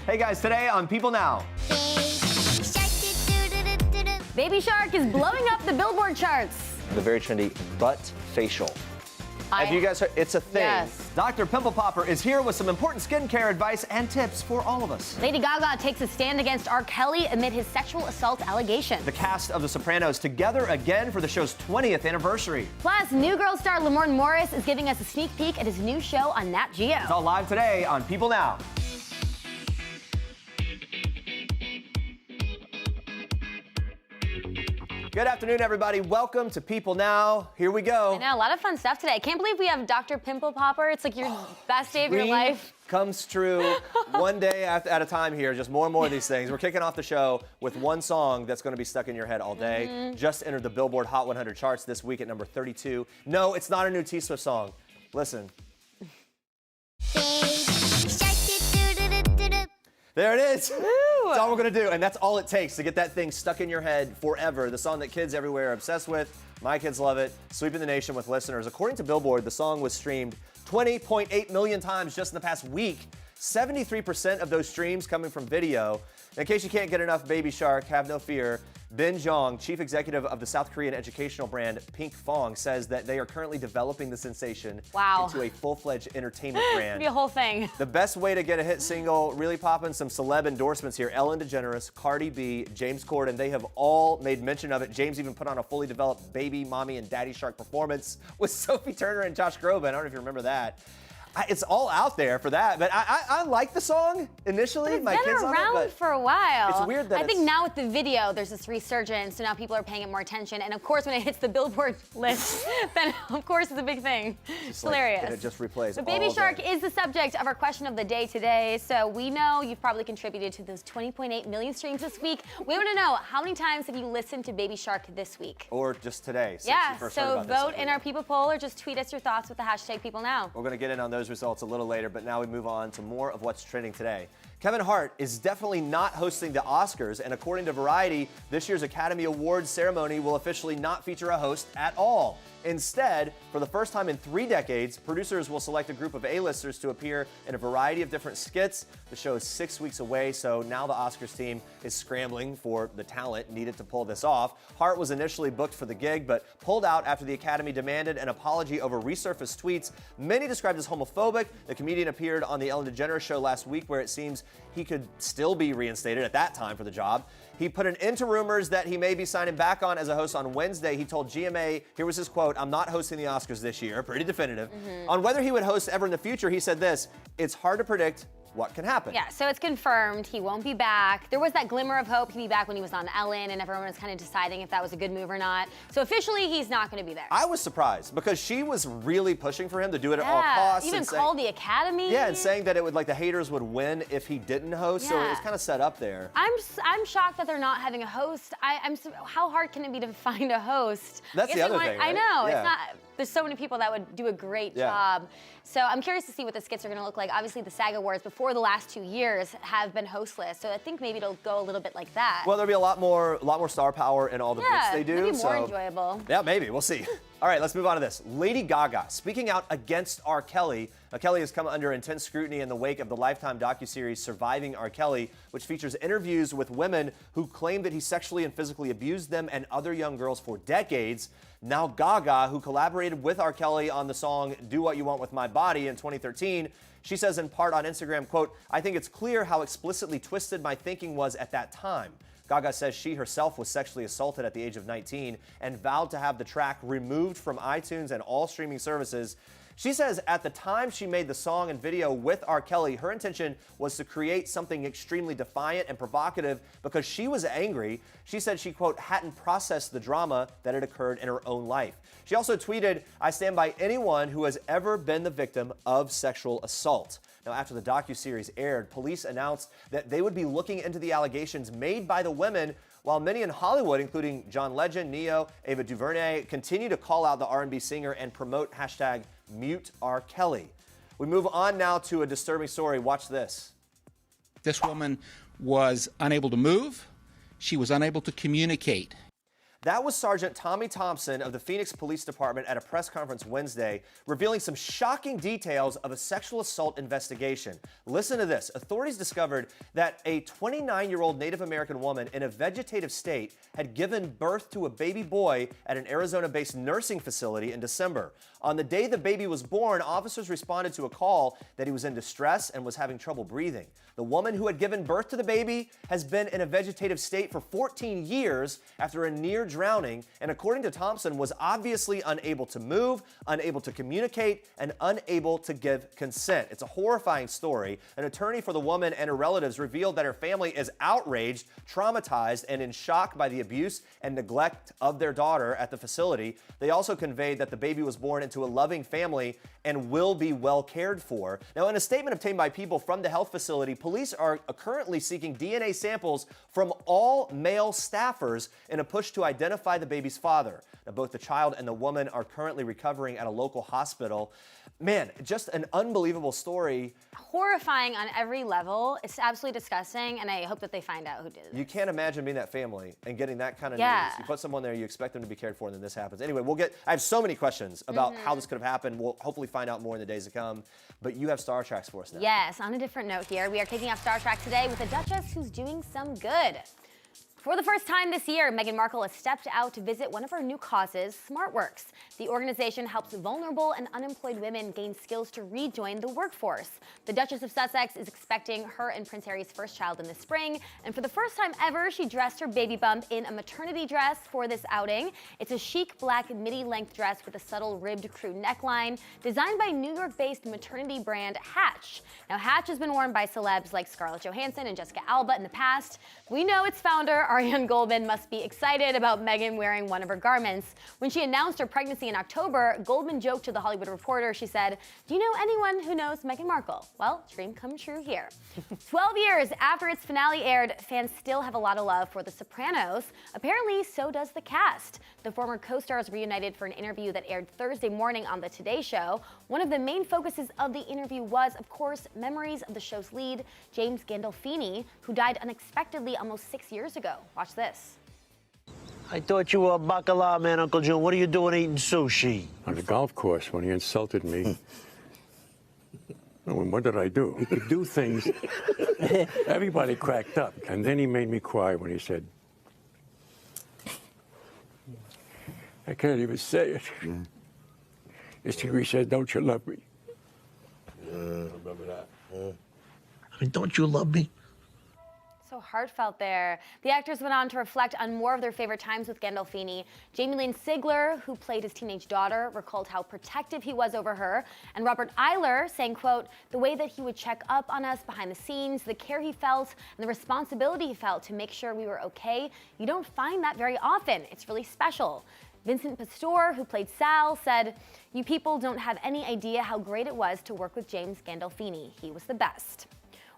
Hey guys, today on People Now. Baby Shark is blowing up the Billboard charts. The very trendy butt facial. Have you guys heard? It's a thing. Yes. Dr. Pimple Popper is here with some important skincare advice and tips for all of us. Lady Gaga takes a stand against R. Kelly amid his sexual assault allegations. The cast of The Sopranos together again for the show's 20th anniversary. Plus, New Girl star Lamorne Morris is giving us a sneak peek at his new show on Nat Geo. It's all live today on People Now. Good afternoon, everybody. Welcome to People Now. Here we go. I know, a lot of fun stuff today. I can't believe we have Dr. Pimple Popper. It's like your best day of your life. Comes true one day at a time here, just more and more of these things. We're kicking off the show with one song that's going to be stuck in your head all day. Just entered the Billboard Hot 100 charts this week at number 32. No, it's not a new T Swift song. Listen. There it is. That's all we're going to do, and that's all it takes to get that thing stuck in your head forever. The song that kids everywhere are obsessed with. My kids love it. Sweeping the nation with listeners. According to Billboard, the song was streamed 20.8 million times just in the past week. 73% of those streams coming from video. In case you can't get enough Baby Shark, have no fear. Ben Jong, chief executive of the South Korean educational brand Pink Fong, says that they are currently developing the sensation into a full-fledged entertainment brand. It'd be a whole thing. The best way to get a hit single, really popping some celeb endorsements here. Ellen DeGeneres, Cardi B, James Corden, they have all made mention of it. James even put on a fully developed baby, mommy, and daddy shark performance with Sophie Turner and Josh Groban. I don't know if you remember that. It's all out there for that, but I like the song initially. But it's been around for a while. It's weird that I think now with the video, there's this resurgence, so now people are paying it more attention. And of course, when it hits the Billboard list, then of course it's a big thing. It's hilarious. And it just replays. But Baby Shark is the subject of our question of the day today. So we know you've probably contributed to those 20.8 million streams this week. We want to know, how many times have you listened to Baby Shark this week? Or just today. Yeah, so vote in our People poll or just tweet us your thoughts with the hashtag #PeopleNow. We're going to get in on those results a little later, but now we move on to more of what's trending today. Kevin Hart is definitely not hosting the Oscars, and according to Variety, this year's Academy Awards ceremony will officially not feature a host at all. Instead, for the first time in 3 decades, producers will select a group of A-listers to appear in a variety of different skits. The show is 6 weeks away, so now the Oscars team is scrambling for the talent needed to pull this off. Hart was initially booked for the gig, but pulled out after the Academy demanded an apology over resurfaced tweets, many described as homophobic. The comedian appeared on the Ellen DeGeneres show last week, where it seems he could still be reinstated at that time for the job. He put an end to rumors that he may be signing back on as a host on Wednesday. He told GMA, here was his quote, "I'm not hosting the Oscars this year," pretty definitive. On whether he would host ever in the future, he said this, "It's hard to predict what can happen." Yeah, so it's confirmed he won't be back. There was that glimmer of hope he'd be back when he was on Ellen, and everyone was kind of deciding if that was a good move or not. So officially, he's not going to be there. I was surprised because she was really pushing for him to do it at all costs. Even called the Academy. Yeah, and saying that it would, like, the haters would win if he didn't host. So it was kind of set up there. I'm shocked that they're not having a host. How hard can it be to find a host? That's the other thing, right? I know. Yeah. It's not. There's so many people that would do a great job. So I'm curious to see what the skits are going to look like. Obviously, the SAG Awards before the last 2 years have been hostless, so I think maybe it'll go a little bit like that. Well, there'll be a lot more star power in all the bits they do. Maybe more enjoyable. Yeah, maybe. We'll see. All right, let's move on to this. Lady Gaga, speaking out against R. Kelly. Kelly has come under intense scrutiny in the wake of the Lifetime docuseries Surviving R. Kelly, which features interviews with women who claim that he sexually and physically abused them and other young girls for decades. Now Gaga, who collaborated with R. Kelly on the song Do What You Want With My Body in 2013, she says in part on Instagram, quote, "I think it's clear how explicitly twisted my thinking was at that time." Gaga says she herself was sexually assaulted at the age of 19 and vowed to have the track removed from iTunes and all streaming services. She says at the time she made the song and video with R. Kelly, her intention was to create something extremely defiant and provocative because she was angry. She said she, quote, hadn't processed the drama that had occurred in her own life. She also tweeted, "I stand by anyone who has ever been the victim of sexual assault." Now, after the docuseries aired, police announced that they would be looking into the allegations made by the women, while many in Hollywood, including John Legend, Neo, Ava DuVernay, continue to call out the R&B singer and promote hashtag Mute R. Kelly. We move on now to a disturbing story. Watch this. This woman was unable to move. She was unable to communicate. That was Sergeant Tommy Thompson of the Phoenix Police Department at a press conference Wednesday, revealing some shocking details of a sexual assault investigation. Listen to this. Authorities discovered that a 29-year-old Native American woman in a vegetative state had given birth to a baby boy at an Arizona-based nursing facility in December. On the day the baby was born, officers responded to a call that he was in distress and was having trouble breathing. The woman who had given birth to the baby has been in a vegetative state for 14 years after a near drowning, and according to Thompson, was obviously unable to move, unable to communicate, and unable to give consent. It's a horrifying story. An attorney for the woman and her relatives revealed that her family is outraged, traumatized, and in shock by the abuse and neglect of their daughter at the facility. They also conveyed that the baby was born into a loving family and will be well cared for. Now, in a statement obtained by people from the health facility, police are currently seeking DNA samples from all male staffers in a push to identify the baby's father. Now, both the child and the woman are currently recovering at a local hospital. Man, just an unbelievable story. Horrifying on every level. It's absolutely disgusting, and I hope that they find out who did it. You can't imagine being that family and getting that kind of Yeah. news. You put someone there, you expect them to be cared for, and then this happens. Anyway, I have so many questions about how this could have happened. We'll hopefully find out more in the days to come. But you have Star Tracks for us now. Yes, on a different note here, we are kicking off Star Trek today with a Duchess who's doing some good. For the first time this year, Meghan Markle has stepped out to visit one of her new causes, SmartWorks. The organization helps vulnerable and unemployed women gain skills to rejoin the workforce. The Duchess of Sussex is expecting her and Prince Harry's first child in the spring, and for the first time ever, she dressed her baby bump in a maternity dress for this outing. It's a chic black midi-length dress with a subtle ribbed crew neckline, designed by New York-based maternity brand Hatch. Now, Hatch has been worn by celebs like Scarlett Johansson and Jessica Alba in the past. We know its founder, Ariane Goldman, must be excited about Meghan wearing one of her garments. When she announced her pregnancy in October, Goldman joked to The Hollywood Reporter. She said, "Do you know anyone who knows Meghan Markle?" Well, dream come true here. 12 years after its finale aired, fans still have a lot of love for The Sopranos. Apparently, so does the cast. The former co-stars reunited for an interview that aired Thursday morning on The Today Show. One of the main focuses of the interview was, of course, memories of the show's lead, James Gandolfini, who died unexpectedly almost 6 years ago. Watch this. I thought you were a bacala man, Uncle June. What are you doing eating sushi? On the golf course when he insulted me. What did I do? He could do things. Everybody cracked up. And then he made me cry when he said, I can't even say it. He said, "Don't you love me?" I mean, don't you love me? So heartfelt there. The actors went on to reflect on more of their favorite times with Gandolfini. Jamie Lynn Sigler, who played his teenage daughter, recalled how protective he was over her. And Robert Eiler saying, quote, "The way that he would check up on us behind the scenes, the care he felt, and the responsibility he felt to make sure we were okay, you don't find that very often. It's really special." Vincent Pastore, who played Sal, said, "You people don't have any idea how great it was to work with James Gandolfini. He was the best."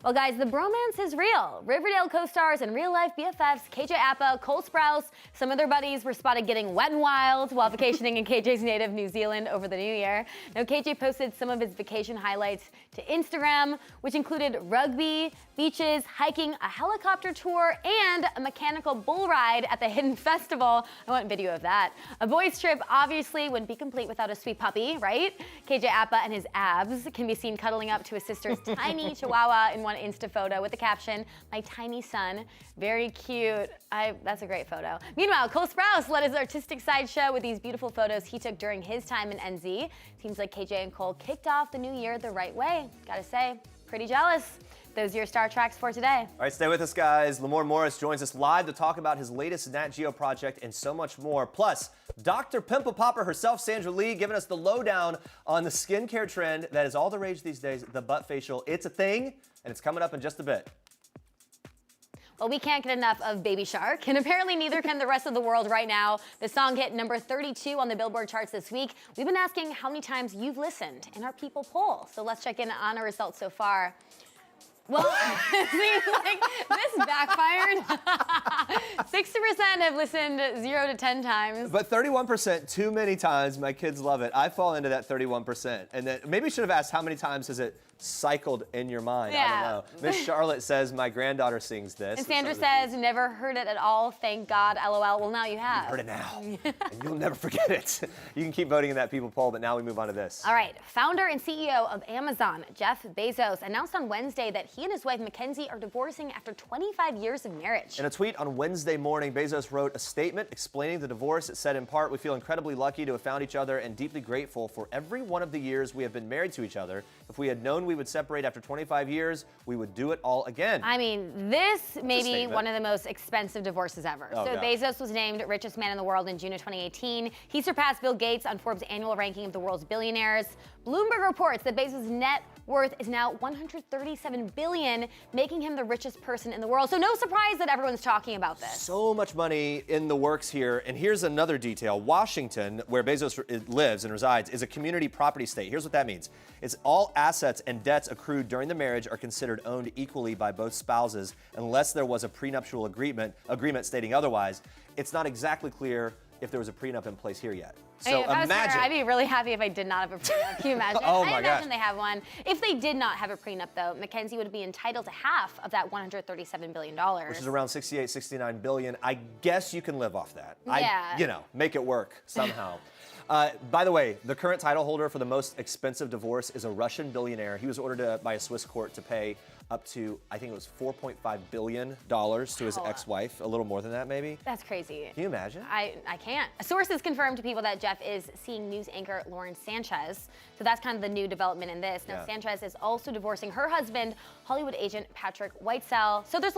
Well, guys, the bromance is real. Riverdale co-stars and real-life BFFs KJ Apa, Cole Sprouse, some of their buddies were spotted getting wet and wild while vacationing in KJ's native New Zealand over the New Year. Now, KJ posted some of his vacation highlights to Instagram, which included rugby, beaches, hiking, a helicopter tour, and a mechanical bull ride at the Hidden Festival. I want video of that. A boys' trip obviously wouldn't be complete without a sweet puppy, right? KJ Apa and his abs can be seen cuddling up to his sister's tiny chihuahua in one Insta photo with the caption, "My tiny son." Very cute. That's a great photo. Meanwhile, Cole Sprouse led his artistic side show with these beautiful photos he took during his time in NZ. Seems like KJ and Cole kicked off the new year the right way. Gotta say, pretty jealous. Those are your Star Tracks for today. All right, stay with us, guys. Lamorne Morris joins us live to talk about his latest Nat Geo project and so much more. Plus, Dr. Pimple Popper herself, Sandra Lee, giving us the lowdown on the skincare trend that is all the rage these days, the butt facial. It's a thing, and it's coming up in just a bit. Well, we can't get enough of Baby Shark, and apparently neither can the rest of the world right now. The song hit number 32 on the Billboard charts this week. We've been asking how many times you've listened in our People poll. So let's check in on our results so far. Well, it seems like this backfired. 60% have listened 0 to 10 times. But 31% too many times. My kids love it. I fall into that 31%. And then maybe should have asked how many times has it cycled in your mind. Yeah. I don't know. Miss Charlotte says, my granddaughter sings this. And Sandra says, never heard it at all. Thank God, LOL. Well, now you have. You've heard it now, and you'll never forget it. You can keep voting in that People poll, but now we move on to this. All right. Founder and CEO of Amazon, Jeff Bezos, announced on Wednesday that he and his wife, Mackenzie, are divorcing after 25 years of marriage. In a tweet on Wednesday morning, Bezos wrote a statement explaining the divorce. It said, in part, we feel incredibly lucky to have found each other and deeply grateful for every one of the years we have been married to each other. If we had known we would separate after 25 years, we would do it all again. I mean, this may be one of the most expensive divorces ever. Oh, so gosh. Bezos was named richest man in the world in June of 2018. He surpassed Bill Gates on Forbes' annual ranking of the world's billionaires. Bloomberg reports that Bezos' net worth is now $137 billion, making him the richest person in the world. So no surprise that everyone's talking about this. So much money in the works here. And here's another detail. Washington, where Bezos lives and resides, is a community property state. Here's what that means. It's all assets and debts accrued during the marriage are considered owned equally by both spouses unless there was a prenuptial agreement stating otherwise. It's not exactly clear if there was a prenup in place here yet. So I mean, if I was imagine. her, I'd be really happy if I did not have a prenup. Can you imagine? Oh I my imagine gosh. they have one. If they did not have a prenup, though, Mackenzie would be entitled to half of that $137 billion. Which is around 68, 69 billion. I guess you can live off that. Yeah. Make it work somehow. By the way, the current title holder for the most expensive divorce is a Russian billionaire. He was ordered by a Swiss court to pay up to, I think it was $4.5 billion to his ex-wife. A little more than that, maybe. That's crazy. Can you imagine? I can't. Sources confirmed to People that Jeff is seeing news anchor Lauren Sanchez. So that's kind of the new development in this. Now, Yeah. Sanchez is also divorcing her husband, Hollywood agent Patrick Whitesell. So there's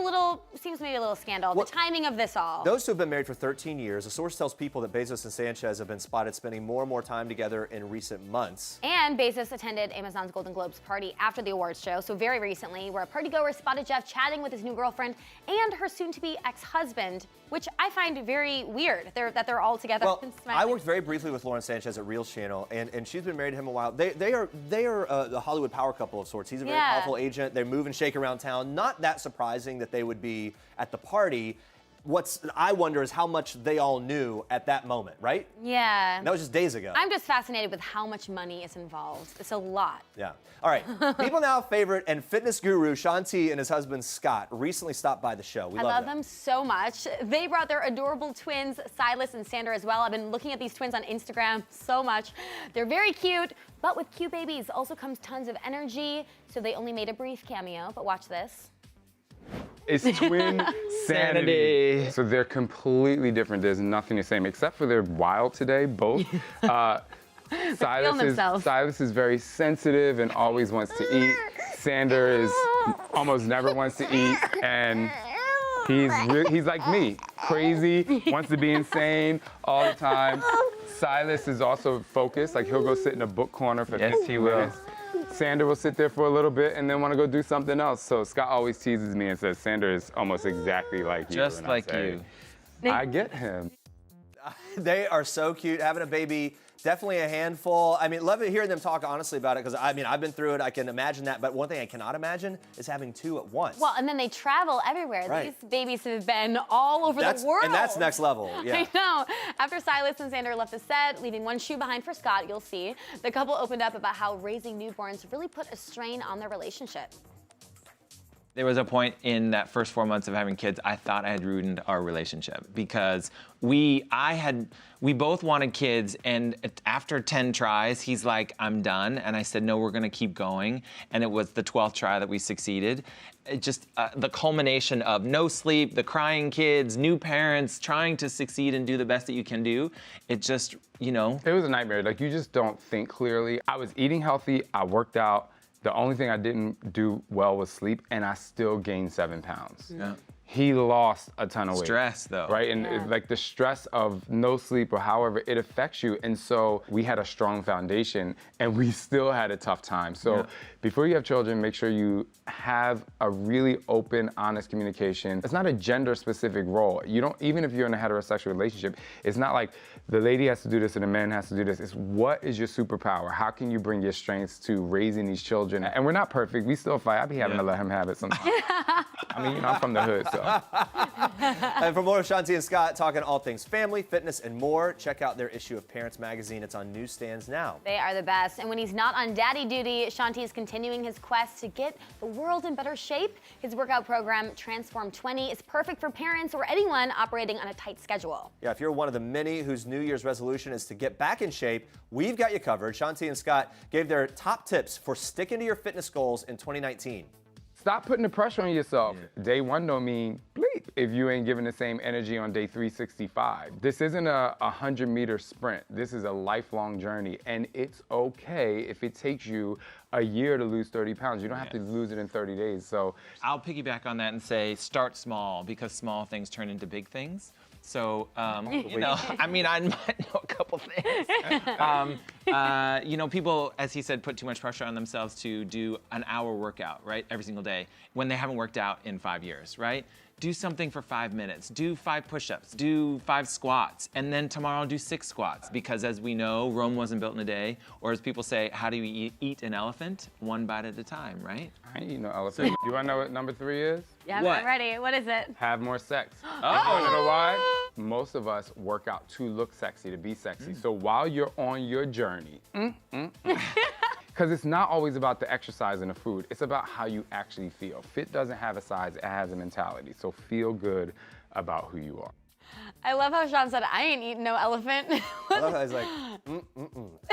seems maybe a little scandal. Well, the timing of this all. Those two have been married for 13 years. A source tells People that Bezos and Sanchez have been spotted spending more and more time together in recent months. And Bezos attended Amazon's Golden Globes party after the awards show, so very recently, where a partygoer spotted Jeff chatting with his new girlfriend and her soon-to-be ex-husband, which I find very weird that they're all together. Well, and I smiling. worked very briefly with Lauren Sanchez at Real Channel, and she's been married to him a while. They are the Hollywood power couple of sorts. He's a very powerful agent. They move and shake around town. Not that surprising that they would be at the party. I wonder is how much they all knew at that moment, right? Yeah. And that was just days ago. I'm just fascinated with how much money is involved. It's a lot. Yeah. All right. People Now favorite and fitness guru Shaun T and his husband Scott recently stopped by the show. We I love them so much. They brought their adorable twins, Silas and Sandra, as well. I've been looking at these twins on Instagram so much. They're very cute, but with cute babies also comes tons of energy. So they only made a brief cameo, but watch this. It's twin sanity. So they're completely different. There's nothing the same, except for they're wild today, both. Silas is very sensitive and always wants to eat. Sander almost never wants to eat, and he's like me, crazy, wants to be insane all the time. Silas is also focused, like he'll go sit in a book corner for 15 minutes. Sander will sit there for a little bit and then want to go do something else. So Scott always teases me and says, Sander is almost exactly like you. Just like you. I get him. They are so cute. Having a baby, definitely a handful. I mean, love hearing them talk honestly about it because, I mean, I've been through it. I can imagine that. But one thing I cannot imagine is having two at once. Well, and then they travel everywhere. Right. These babies have been all over the world. And that's next level, yeah. I know. After Silas and Sander left the set, leaving one shoe behind for Scott, you'll see, the couple opened up about how raising newborns really put a strain on their relationship. There was a point in that first 4 months of having kids, I thought I had ruined our relationship because we both wanted kids, and after 10 tries, he's like, I'm done. And I said, no, we're gonna keep going. And it was the 12th try that we succeeded. It just, the culmination of no sleep, the crying kids, new parents, trying to succeed and do the best that you can do. It just, you know. It was a nightmare. Like, you just don't think clearly. I was eating healthy, I worked out. The only thing I didn't do well was sleep, and I still gained 7 pounds. Yeah. He lost a ton of weight. Stress, though. Right, and like the stress of no sleep or however, it affects you. And so we had a strong foundation, and we still had a tough time. So before you have children, make sure you have a really open, honest communication. It's not a gender-specific role. You don't, even if you're in a heterosexual relationship, it's not like the lady has to do this and the man has to do this. It's what is your superpower? How can you bring your strengths to raising these children? And we're not perfect. We still fight. I be having to let him have it sometimes. I mean, you know, I'm from the hood, so So. And for more of Shanti and Scott talking all things family, fitness, and more, check out their issue of Parents Magazine. It's on newsstands now. They are the best. And when he's not on daddy duty, Shanti is continuing his quest to get the world in better shape. His workout program, Transform 20, is perfect for parents or anyone operating on a tight schedule. Yeah, if you're one of the many whose New Year's resolution is to get back in shape, we've got you covered. Shanti and Scott gave their top tips for sticking to your fitness goals in 2019. Stop putting the pressure on yourself. Day one don't mean bleep if you ain't giving the same energy on day 365. This isn't a 100-meter sprint. This is a lifelong journey, and it's okay if it takes you a year to lose 30 pounds. You don't have to lose it in 30 days. So I'll piggyback on that and say start small, because small things turn into big things. So, you know, I mean, I might know a couple things. You know, people, as he said, put too much pressure on themselves to do an hour workout, right, every single day when they haven't worked out in 5 years, right? Do something for 5 minutes. Do 5 push-ups. Do 5 squats. And then tomorrow do 6 squats. Because as we know, Rome wasn't built in a day. Or as people say, how do you eat an elephant? One bite at a time, right? I ain't eat no elephant. Do I know what number 3 is? Yeah, What? I'm ready. What is it? Have more sex. Oh. You know why? Most of us work out to look sexy, to be sexy. So while you're on your journey, because it's not always about the exercise and the food. It's about how you actually feel. Fit doesn't have a size, it has a mentality. So feel good about who you are. I love how Sean said, I ain't eating no elephant. I love how he's like,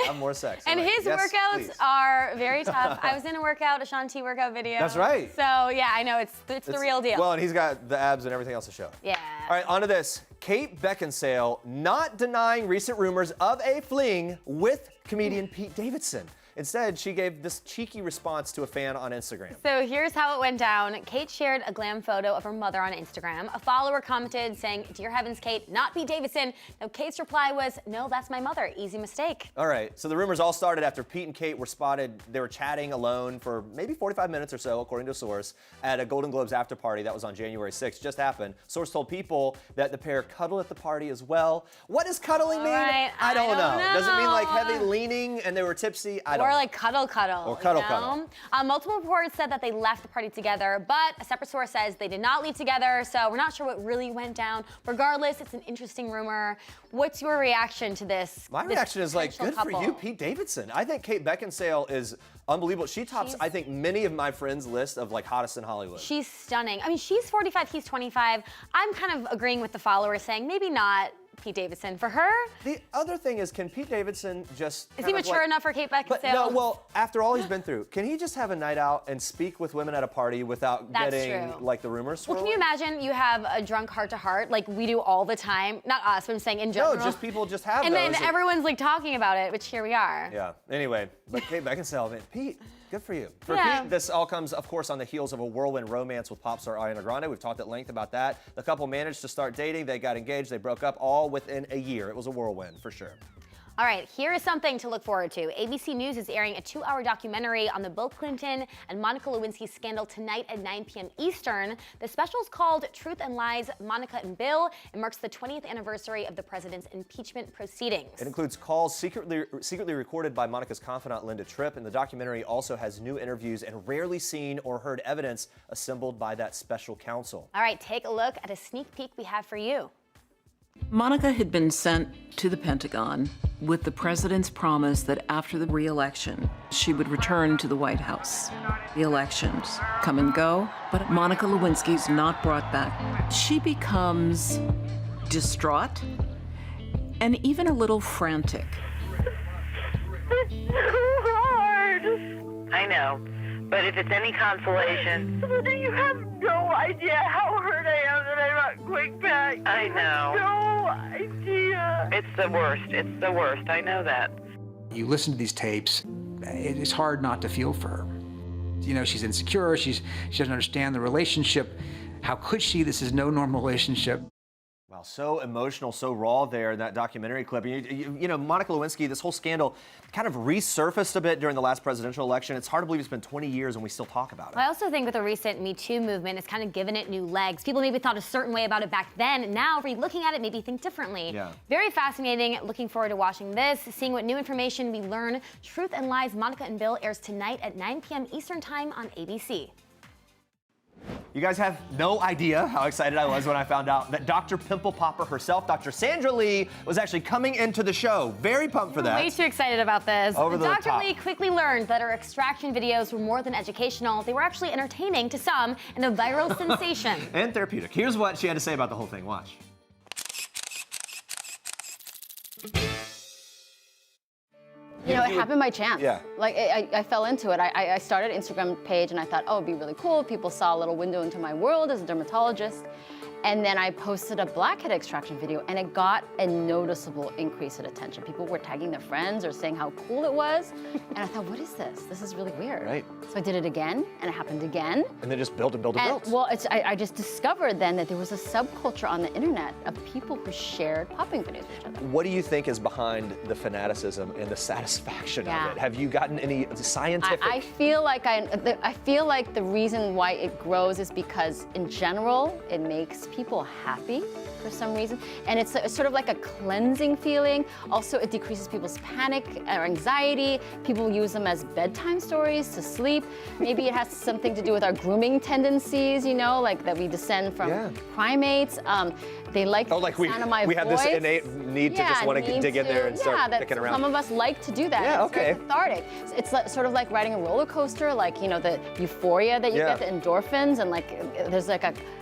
have more sex. And I'm like, his yes, workouts please. are very tough. I was in a workout, a Shanti workout video. That's right. So yeah, I know, it's the real deal. Well, and he's got the abs and everything else to show. Yeah. All right, on to this. Kate Beckinsale not denying recent rumors of a fling with comedian Pete Davidson. Instead, she gave this cheeky response to a fan on Instagram. So here's how it went down. Kate shared a glam photo of her mother on Instagram. A follower commented saying, "Dear heavens, Kate, not Pete Davidson." Now Kate's reply was, "No, that's my mother. Easy mistake." All right, so the rumors all started after Pete and Kate were spotted. They were chatting alone for maybe 45 minutes or so, according to a source, at a Golden Globes after party that was on January 6th. Just happened. Source told People that the pair cuddled at the party as well. What does cuddling mean? Right, I don't know. Does it mean like know. heavy leaning and they were tipsy? I don't Or know. like cuddle. Or cuddle. Multiple reports said that they left the party together, but a separate source says they did not leave together, so we're not sure what really went down. Regardless, it's an interesting rumor. What's your reaction to this? My reaction is like, good for you, Pete Davidson. I think Kate Beckinsale is unbelievable. She tops, I think, many of my friends' list of like hottest in Hollywood. She's stunning. I mean, she's 45, he's 25. I'm kind of agreeing with the followers saying maybe not Pete Davidson. For her, The other thing is, can Pete Davidson just is he mature enough for Kate Beckinsale? But no, well, after all he's been through, can he just have a night out and speak with women at a party without That's getting true. like the rumors Well, swirling? can you imagine you have a drunk heart-to-heart like we do all the time? Not us, but I'm saying in general. No, just people just have And those. then everyone's like talking about it, which here we are. Yeah. Anyway, but Kate Beckinsale, man, Pete, good for you. For Yeah. Pete, this all comes, of course, on the heels of a whirlwind romance with pop star Ariana Grande. We've talked at length about that. The couple managed to start dating. They got engaged. They broke up all within a year. It was a whirlwind for sure. All right, here is something to look forward to. ABC News is airing a 2-hour documentary on the Bill Clinton and Monica Lewinsky scandal tonight at 9 p.m. Eastern. The special is called Truth and Lies, Monica and Bill. It marks the 20th anniversary of the president's impeachment proceedings. It includes calls secretly recorded by Monica's confidant, Linda Tripp, and the documentary also has new interviews and rarely seen or heard evidence assembled by that special counsel. All right, take a look at a sneak peek we have for you. Monica had been sent to the Pentagon with the president's promise that after the re-election, she would return to the White House. The elections come and go, but Monica Lewinsky's not brought back. She becomes distraught and even a little frantic. It's so hard. I know, but if it's any consolation... You have no idea how hurt I am that I'm not going back. I know. No idea. It's the worst. It's the worst. I know that. You listen to these tapes, it's hard not to feel for her. You know, she's insecure, she doesn't understand the relationship. How could she? This is no normal relationship. Wow, so emotional, so raw there in that documentary clip. You know, Monica Lewinsky, this whole scandal kind of resurfaced a bit during the last presidential election. It's hard to believe it's been 20 years and we still talk about it. I also think with the recent Me Too movement, it's kind of given it new legs. People maybe thought a certain way about it back then. Now, re-looking at it, maybe think differently. Yeah. Very fascinating. Looking forward to watching this, seeing what new information we learn. Truth and Lies, Monica and Bill airs tonight at 9 p.m. Eastern Time on ABC. You guys have no idea how excited I was when I found out that Dr. Pimple Popper herself, Dr. Sandra Lee, was actually coming into the show. Very pumped for that. Way too excited about this. Over the Dr. top. Lee quickly learned that her extraction videos were more than educational. They were actually entertaining to some and a viral sensation. And therapeutic. Here's what she had to say about the whole thing. Watch. You know, it happened by chance. Yeah. Like, I fell into it. I started an Instagram page, and I thought, oh, it'd be really cool if people saw a little window into my world as a dermatologist. And then I posted a blackhead extraction video, and it got a noticeable increase in attention. People were tagging their friends or saying how cool it was. And I thought, what is this? This is really weird. Right. So I did it again, and it happened again. And then just build and build and build. Well, I just discovered then that there was a subculture on the internet of people who shared popping videos with each other. What do you think is behind the fanaticism and the satisfaction of it? Have you gotten any scientific? I feel like I feel like the reason why it grows is because in general it makes people happy for some reason, and it's sort of like a cleansing feeling. Also, it decreases people's panic or anxiety. People use them as bedtime stories to sleep. Maybe it has something to do with our grooming tendencies, you know, like that we descend from primates. They like the sound of my voice. We have this innate need to just want to dig in there and start picking around. Some of us like to do that. Yeah, it's very cathartic. It's sort of like riding a roller coaster, like, you know, the euphoria that you get, the endorphins, and like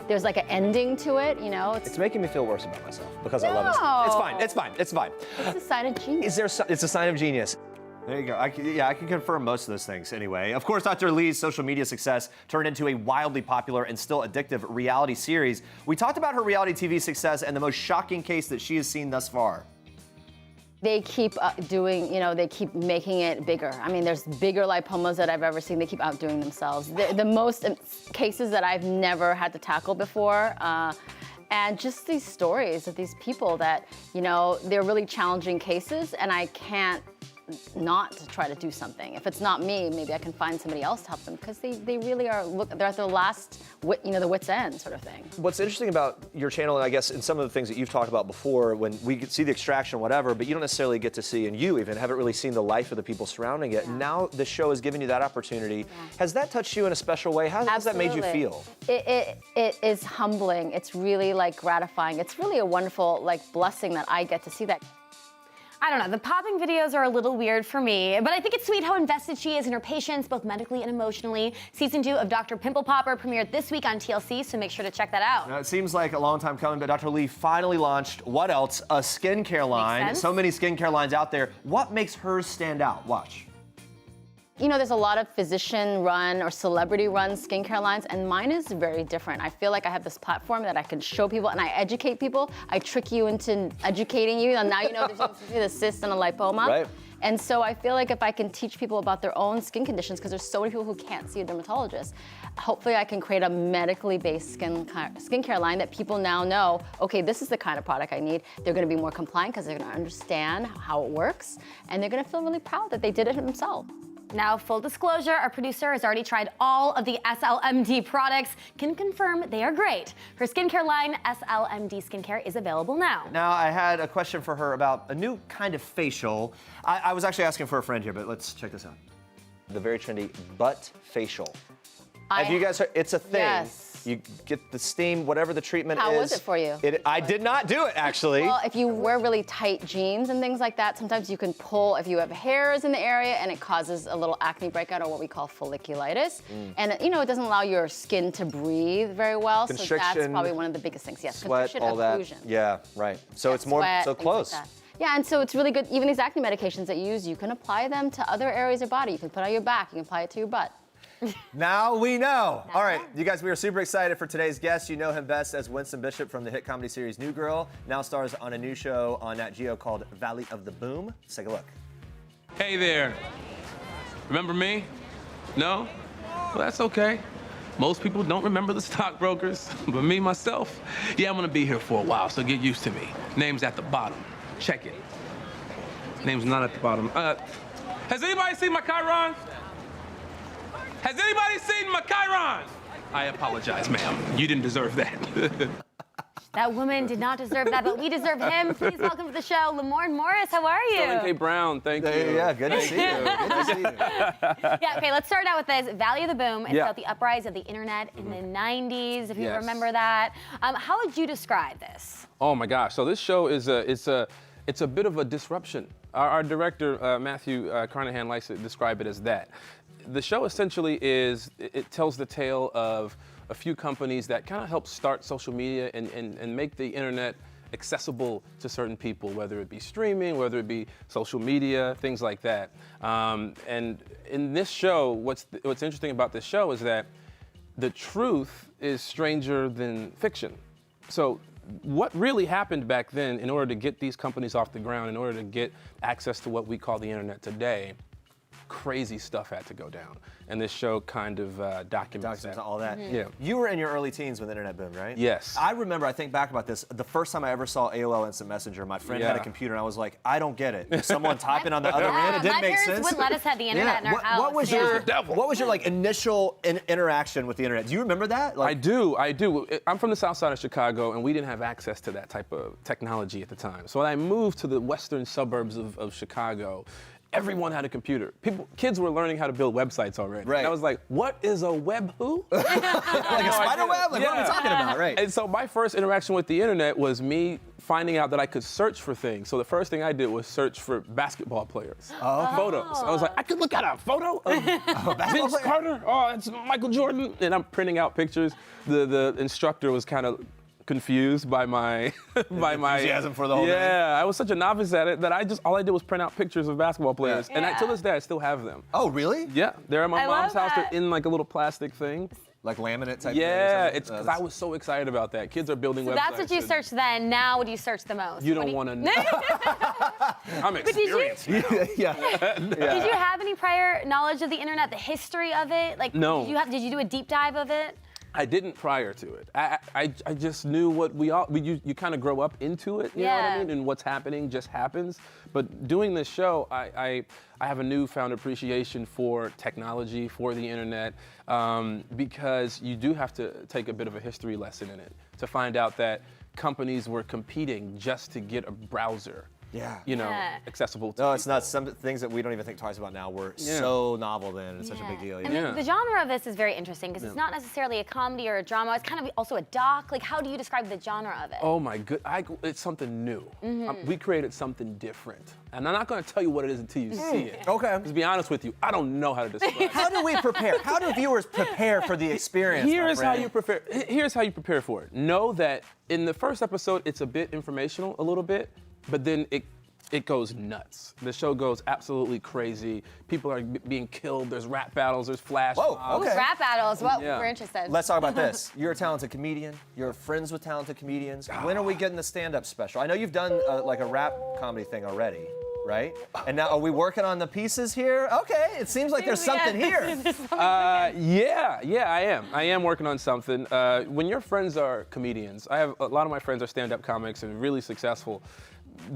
there's like an ending to it, you know. It's making me feel worse about myself because I love it. It's fine. It's fine. It's fine. It's a sign of genius. It's a sign of genius. There you go. I can confirm most of those things anyway. Of course, Dr. Lee's social media success turned into a wildly popular and still addictive reality series. We talked about her reality TV success and the most shocking case that she has seen thus far. They keep doing, you know, they keep making it bigger. I mean, there's bigger lipomas that I've ever seen. They keep outdoing themselves. The most cases that I've never had to tackle before. And just these stories of these people that, you know, they're really challenging cases, and I can't not to try to do something. If it's not me, maybe I can find somebody else to help them, because they really are, they're at their last, the wit's end sort of thing. What's interesting about your channel, and I guess in some of the things that you've talked about before, when we could see the extraction, whatever, but you don't necessarily get to see, and you even haven't really seen the life of the people surrounding it. Now the show has given you that opportunity. Has that touched you in a special way? How has that made you feel? It is humbling. It's really like gratifying. It's really a wonderful like blessing that I get to see that. I don't know, the popping videos are a little weird for me, but I think it's sweet how invested she is in her patients, both medically and emotionally. Season 2 of Dr. Pimple Popper premiered this week on TLC, so make sure to check that out. Now, it seems like a long time coming, but Dr. Lee finally launched, what else? A skincare line. So many skincare lines out there. What makes hers stand out? Watch. You know, there's a lot of physician-run or celebrity-run skincare lines, and mine is very different. I feel like I have this platform that I can show people, and I educate people. I trick you into educating you, and now you know there's a cyst and a lipoma. Right. And so I feel like if I can teach people about their own skin conditions, because there's so many people who can't see a dermatologist, hopefully I can create a medically based skincare line that people now know, okay, this is the kind of product I need. They're gonna be more compliant because they're gonna understand how it works, and they're gonna feel really proud that they did it themselves. Now, full disclosure, our producer has already tried all of the SLMD products, can confirm they are great. Her skincare line, SLMD Skincare, is available now. Now, I had a question for her about a new kind of facial. I was actually asking for a friend here, but let's check this out. The very trendy butt facial. Have you guys heard? It's a thing. Yes. You get the steam, whatever the treatment is. How was it for you? I did not do it, actually. Well, if you wear really tight jeans and things like that, sometimes you can pull, if you have hairs in the area, and it causes a little acne breakout, or what we call folliculitis. And, you know, it doesn't allow your skin to breathe very well, so that's probably one of the biggest things. Yes, sweat, constriction, all that. occlusion. Yeah, right. So it's more, sweat, so close. Like yeah, and so it's really good. Even these acne medications that you use, you can apply them to other areas of your body. You can put it on your back, you can apply it to your butt. Now we know. All right, you guys, we are super excited for today's guest. You know him best as Winston Bishop from the hit comedy series New Girl. Now stars on a new show on Nat Geo called Valley of the Boom. Let's take a look. Hey there. Remember me? No? Well, that's okay. Most people don't remember the stockbrokers, but me, myself, yeah, I'm gonna be here for a while, so get used to me. Name's at the bottom. Check it. Name's not at the bottom. Has anybody seen my Chiron? Has anybody seen my Chiron? I apologize, ma'am. You didn't deserve that. That woman did not deserve that, but we deserve him. Please welcome to the show, Lamorne Morris. How are you? Sterling K. Brown, thank you. Yeah, good to see you. Good to see you. Yeah, okay, let's start out with this. Valley of the Boom. It's Yeah. about the uprise of the internet in the 90s, if you Yes. remember that. How would you describe this? Oh my gosh! So this show is it's a bit of a disruption. Our director Matthew Carnahan likes to describe it as that. The show essentially it tells the tale of a few companies that kind of help start social media and make the internet accessible to certain people, whether it be streaming, whether it be social media, things like that. And in this show, what's interesting about this show is that the truth is stranger than fiction. So what really happened back then in order to get these companies off the ground, in order to get access to what we call the internet today, crazy stuff had to go down. And this show kind of documents that. all that. Yeah. You were in your early teens when the internet boomed, right? Yes. I remember, I think back about this, the first time I ever saw AOL Instant Messenger, my friend had a computer and I was like, I don't get it. Someone typing on the other end, it didn't make sense. My parents wouldn't let us have the internet in our house. What was your like initial interaction with the internet? Do you remember that? Like, I do. I'm from the south side of Chicago, and we didn't have access to that type of technology at the time. So when I moved to the western suburbs of Chicago, everyone had a computer. Kids were learning how to build websites already. Right. And I was like, what is a web who? like a spider web? Like, what are we talking about? Right. And so my first interaction with the internet was me finding out that I could search for things. So the first thing I did was search for basketball players. Photos. I was like, I could look at a photo of Vince Carter. Oh, it's Michael Jordan. And I'm printing out pictures. The instructor was kind of confused by my enthusiasm for the whole thing. Yeah, I was such a novice at it that all I did was print out pictures of basketball players. And to this day, I still have them. Oh, really? Yeah, they're at my mom's house. that. They're in like a little plastic thing. Like laminate type Yeah, thing? it's because I was so excited about that. Kids are building websites. That's what you searched then. Now, what do you search the most? You don't want to know. I'm experienced now. Did you have any prior knowledge of the internet, the history of it? Like, No. Did you do a deep dive of it? I didn't prior to it. I just knew what you kind of grow up into it, you know what I mean? And what's happening just happens. But doing this show, I have a newfound appreciation for technology, for the internet, because you do have to take a bit of a history lesson in it to find out that companies were competing just to get a browser. Accessible to No, it's not. Some things that we don't even think twice about now were so novel then. It's such a big deal. And the genre of this is very interesting because it's not necessarily a comedy or a drama. It's kind of also a doc. Like, how do you describe the genre of it? Oh my it's something new. We created something different. And I'm not going to tell you what it is until you see it. Okay. To be honest with you, I don't know how to describe it. How do we prepare? How do viewers prepare for the experience? Here's how you prepare. Here's how you prepare for it. Know that in the first episode, it's a bit informational, a little bit, but then it goes nuts. The show goes absolutely crazy. People are being killed. There's rap battles. There's flash mobs. Whoa, okay. Rap battles. Well, we're interested. Let's talk about this. You're a talented comedian. You're friends with talented comedians. When are we getting the stand-up special? I know you've done like a rap comedy thing already, right? And now are we working on the pieces here? Okay, it seems like there's something here. Yeah, I am. I am working on something. When your friends are comedians, I have a lot of my friends are stand-up comics and really successful.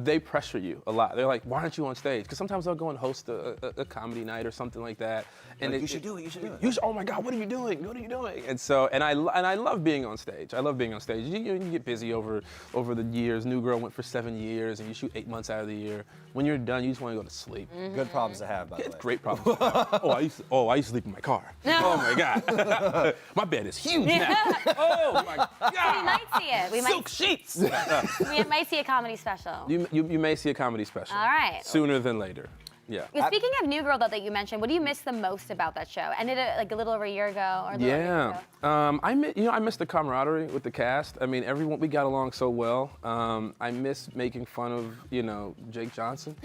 They pressure you a lot. They're like, why aren't you on stage? Because sometimes I'll go and host a comedy night or something like that. And you should do it. Oh my God, what are you doing? What are you doing? And so, and I love being on stage. I love being on stage. You get busy over the years. New Girl went for 7 years, and you shoot 8 months out of the year. When you're done, you just want to go to sleep. Good problems to have, by the way. It's great problems to have. I used to sleep in my car. Oh my God. My bed is huge now. Oh my God. We might see it. Silk sheets. We might see a comedy special. You may see a comedy special. All right. Sooner than later. Yeah. Speaking of New Girl, though, that you mentioned, what do you miss the most about that show? Ended it like a little over a year ago, or a little over a year ago? I miss the camaraderie with the cast. I mean, we got along so well. I miss making fun of, Jake Johnson.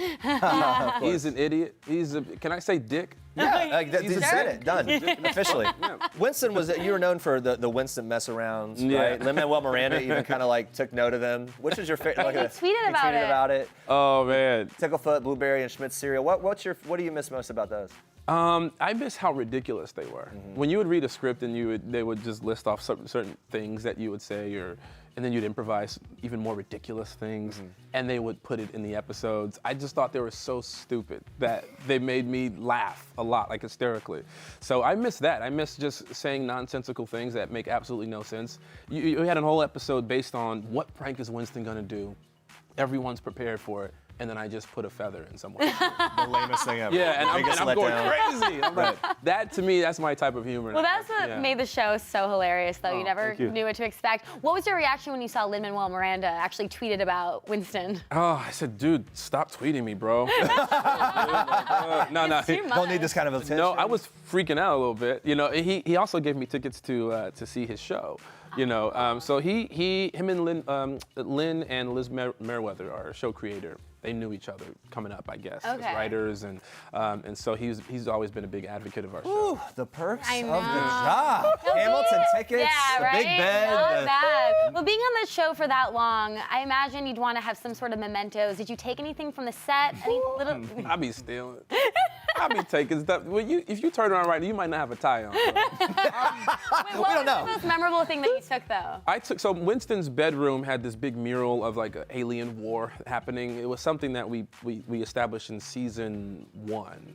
He's an idiot. Can I say dick? Yeah, you said it. Done. Officially. Yeah. Winston you were known for the Winston mess arounds, right? Lin-Manuel Miranda even kind of like took note of them. Which is your favorite? He tweeted about it. Oh man. Ticklefoot, Blueberry, and Schmidt's cereal. What do you miss most about those? I miss how ridiculous they were. When you would read a script and they would just list off certain things that you would say, and then you'd improvise even more ridiculous things, and they would put it in the episodes. I just thought they were so stupid that they made me laugh a lot, like hysterically. So I miss that. I miss just saying nonsensical things that make absolutely no sense. You had a whole episode based on what prank is Winston gonna do. Everyone's prepared for it. And then I just put a feather in someone. The lamest thing ever. Yeah, and I'm going crazy. I'm Right. like, that to me, that's my type of humor. Well, that's what made the show so hilarious, though. Oh, You never thank you. knew what to expect. What was your reaction when you saw Lin-Manuel Miranda actually tweeted about Winston? Oh, I said, dude, stop tweeting me, bro. No. Don't need this kind of attention. No, I was freaking out a little bit. You know, he also gave me tickets to see his show. You know, so him and Lynn and Liz Meriwether, our show creator, they knew each other coming up, I guess, as writers, and so he's always been a big advocate of our show. Ooh, the perks I of the know. job. Hamilton tickets, Yeah, the right? big bed. Love that. Well, being on the show for that long, I imagine you'd want to have some sort of mementos. Did you take anything from the set? Any little? I be stealing. I be taking stuff. Well, if you turn around right now, you might not have a tie on. Wait, what was the most memorable thing that you took, though? So Winston's bedroom had this big mural of like an alien war happening. It was something that we established in season 1.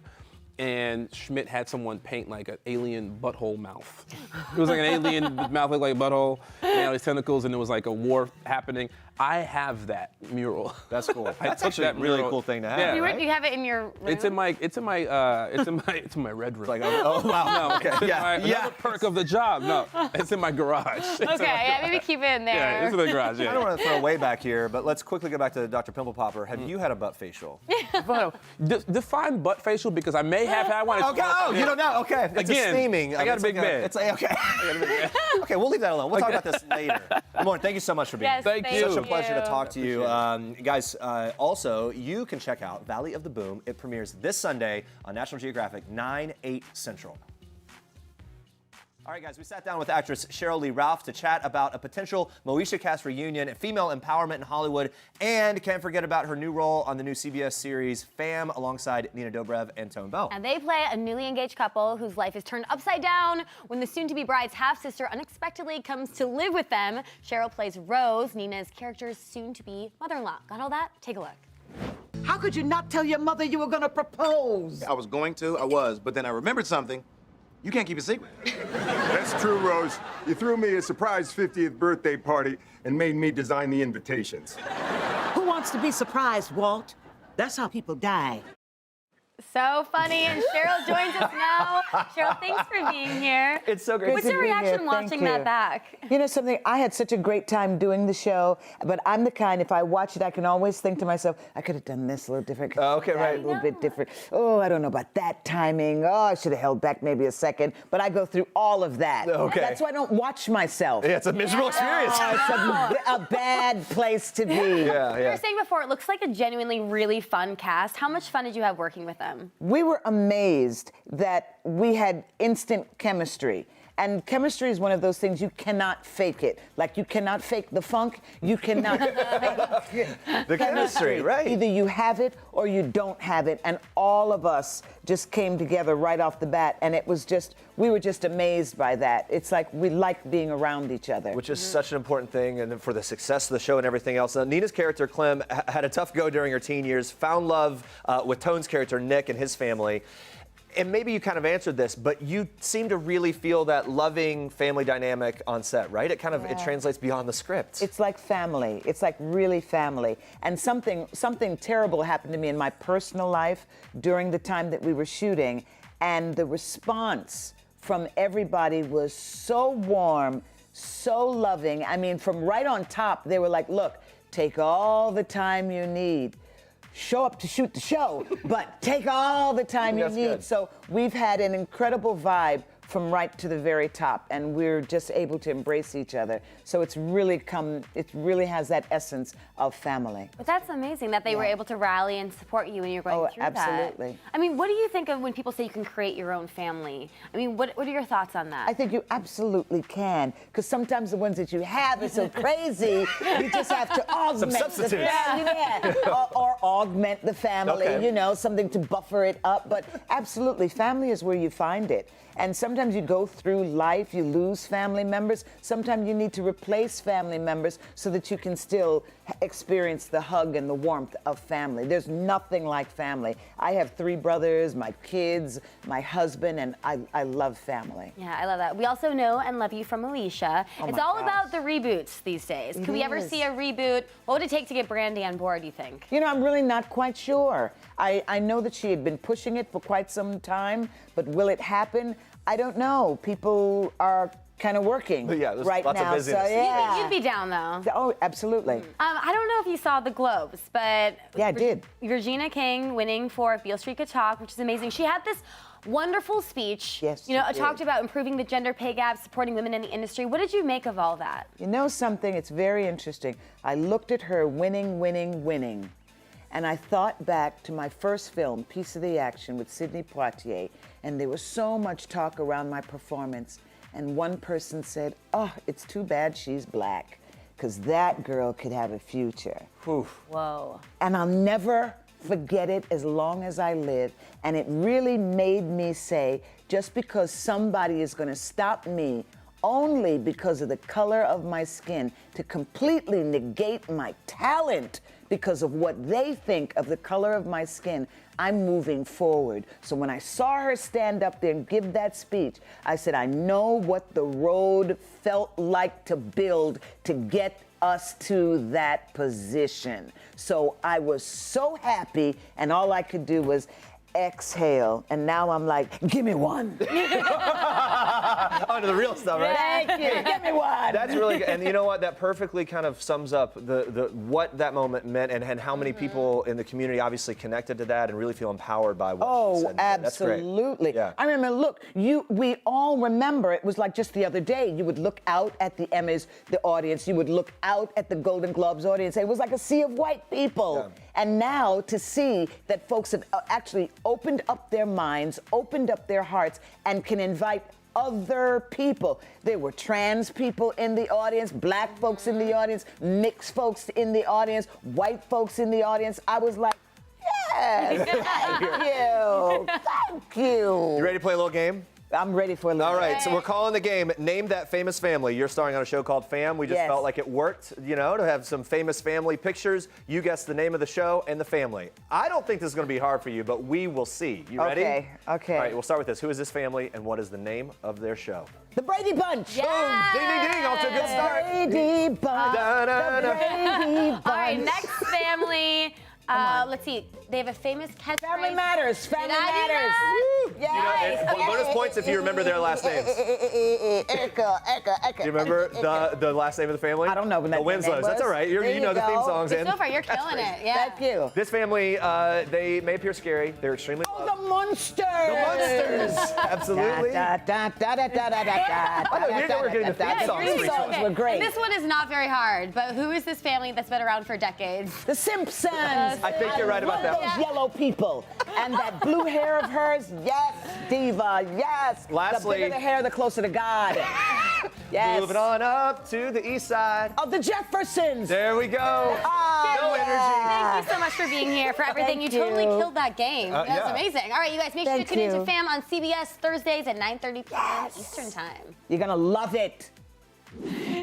And Schmidt had someone paint like an alien butthole mouth. It was like an alien mouth looked like a butthole, and it had these tentacles, and it was like a war happening. I have that mural. That's cool. I That's took actually that a really mural. cool thing to have. Yeah. You have it in your room? It's in my red room. Like, oh wow. No, Okay. it's in Yeah. another perk of the job. No, it's in my garage. It's in my Okay, yeah, maybe keep it in there. Yeah, it's in the garage. Yeah. I don't want to throw way back here, but let's quickly go back to Dr. Pimple Popper. Have you had a butt facial? Define butt facial because I may have had one. Okay. Oh, you don't know. Okay. It's Again, a steaming. I got a big bed. It's okay. Okay, we'll leave that alone. We'll talk about this later. Lauren, thank you so much for being Yes, here. thank you. Such a pleasure to talk to you. Guys, also, you can check out Valley of the Boom. It premieres this Sunday on National Geographic, 9/8 Central. All right, guys, we sat down with actress Sheryl Lee Ralph to chat about a potential Moesha cast reunion, female empowerment in Hollywood, and can't forget about her new role on the new CBS series Fam alongside Nina Dobrev and Tone Bell. And they play a newly engaged couple whose life is turned upside down when the soon-to-be bride's half-sister unexpectedly comes to live with them. Sheryl plays Rose, Nina's character's soon-to-be mother-in-law. Got all that? Take a look. How could you not tell your mother you were gonna propose? I was going to, but then I remembered something. You can't keep a secret. That's true, Rose. You threw me a surprise 50th birthday party and made me design the invitations. Who wants to be surprised, Walt? That's how people die. So funny, and Sheryl joins us now. Sheryl, thanks for being here. It's so great. What's your reaction watching that back? You know something? I had such a great time doing the show, but I'm the kind, if I watch it, I can always think to myself, I could have done this a little different. Okay, right. A little bit different. Oh, I don't know about that timing. Oh, I should have held back maybe a second. But I go through all of that. Okay. That's why I don't watch myself. Yeah, it's a miserable experience. Oh, it's a bad place to be. You were saying before, it looks like a genuinely really fun cast. How much fun did you have working with them? We were amazed that we had instant chemistry. And chemistry is one of those things you cannot fake it. Like you cannot fake the funk, you cannot fake the chemistry, right? Either you have it or you don't have it. And all of us just came together right off the bat. And it was just, we were just amazed by that. It's like we like being around each other. Which is such an important thing, and for the success of the show and everything else. Nina's character, Clem, had a tough go during her teen years, found love with Tone's character, Nick, and his family. And maybe you kind of answered this, but you seem to really feel that loving family dynamic on set, right? It kind of it translates beyond the script. It's like family. It's like really family. And something terrible happened to me in my personal life during the time that we were shooting, and the response from everybody was so warm, so loving. I mean, from right on top, they were like, look, take all the time you need. Show up to shoot the show, but take all the time you need. Good. So we've had an incredible vibe from right to the very top, and we're just able to embrace each other. So it really has that essence of family. But that's amazing that they were able to rally and support you when you're going through that. Absolutely. I mean, what do you think of when people say you can create your own family? I mean, what are your thoughts on that? I think you absolutely can, because sometimes the ones that you have are so crazy, you just have to augment the family, or augment the family, you know, something to buffer it up. But absolutely, family is where you find it. And sometimes you go through life, you lose family members. Sometimes you need to replace family members so that you can still experience the hug and the warmth of family. There's nothing like family. I have 3 brothers, my kids, my husband, and I love family. Yeah, I love that. We also know and love you from Alicia. It's all about the reboots these days. Could we ever see a reboot? What would it take to get Brandy on board, you think? You know, I'm really not quite sure. I know that she had been pushing it for quite some time, but will it happen? I don't know. People are kind of working right lots now. Of so yeah. You'd be down though. Oh, absolutely. I don't know if you saw the Globes, but yeah, I did. Regina King winning for Beale Street Could Talk, which is amazing. She had this wonderful speech. Yes, you know, she did. talked about improving the gender pay gap, supporting women in the industry. What did you make of all that? You know something? It's very interesting. I looked at her winning, and I thought back to my first film, Piece of the Action, with Sidney Poitier, and there was so much talk around my performance, and one person said, oh, it's too bad she's black, because that girl could have a future. Whoa. And I'll never forget it as long as I live, and it really made me say, just because somebody is going to stop me only because of the color of my skin to completely negate my talent because of what they think of the color of my skin, I'm moving forward. So when I saw her stand up there and give that speech, I said, I know what the road felt like to build to get us to that position. So I was so happy, and all I could do was exhale, and now I'm like, give me one. Oh, to the real stuff, right? Thank you. Give me one. That's really good. And you know what? That perfectly kind of sums up the what that moment meant and how many people in the community obviously connected to that and really feel empowered by what she said. Absolutely. That's great. Yeah. I remember, look, we all remember, it was like just the other day, you would look out at the Emmys, the audience, you would look out at the Golden Globes audience, it was like a sea of white people. Yeah. And now to see that folks have actually opened up their minds, opened up their hearts, and can invite other people. There were trans people in the audience, black folks in the audience, mixed folks in the audience, white folks in the audience. I was like, yes, thank you, thank you. You ready to play a little game? I'm ready for a little All right, game. so we're calling the game Name That Famous Family. You're starring on a show called Fam. We just felt like it worked, you know, to have some famous family pictures. You guess the name of the show and the family. I don't think this is going to be hard for you, but we will see. You ready? Okay. All right, we'll start with this. Who is this family and what is the name of their show? The Brady Bunch. Yes. Boom. Ding, ding, ding. Off to a good start. Brady Bunch. Da-da-da. The Brady Bunch. All right, next family. Let's see. They have a famous catchphrase. Family Matters. Family Did I do Matters. that? Yes. You know, and bonus points if you remember their last names. Eka. Do you remember the last name of the family? I don't know what The that Winslows. name That's was. all right. You know the theme songs. So far, you're killing it. Yeah. Thank you. This family, they may appear scary. They're extremely The Monsters. The Monsters. Absolutely. Da, da, da, da, da, da, da, da, I know, you know we're getting the theme songs Theme pretty songs soon. were great. And this one is not very hard, but who is this family that's been around for decades? The Simpsons. I think you're right about that. Those yellow people. And that blue hair of hers, yes, diva, yes. Lastly- The bigger the hair, the closer to God. Yes. Moving on up to the east side. Of the Jeffersons. There we go. No energy. Thank you so much for being here, for everything. Thank you totally you. killed that game. That's yeah. amazing. All right, you guys, make sure Thank to tune into you. Fam on CBS Thursdays at 9:30 p.m. Eastern Time. You're going to love it.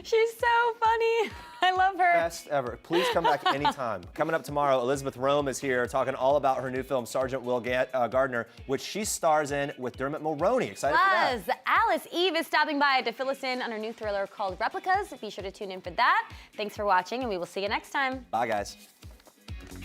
She's so funny. I love her. Best ever. Please come back anytime. Coming up tomorrow, Elizabeth Rome is here talking all about her new film, Sergeant Will Gardner, which she stars in with Dermot Mulroney. Excited for that? Alice Eve is stopping by to fill us in on her new thriller called Replicas. Be sure to tune in for that. Thanks for watching, and we will see you next time. Bye, guys.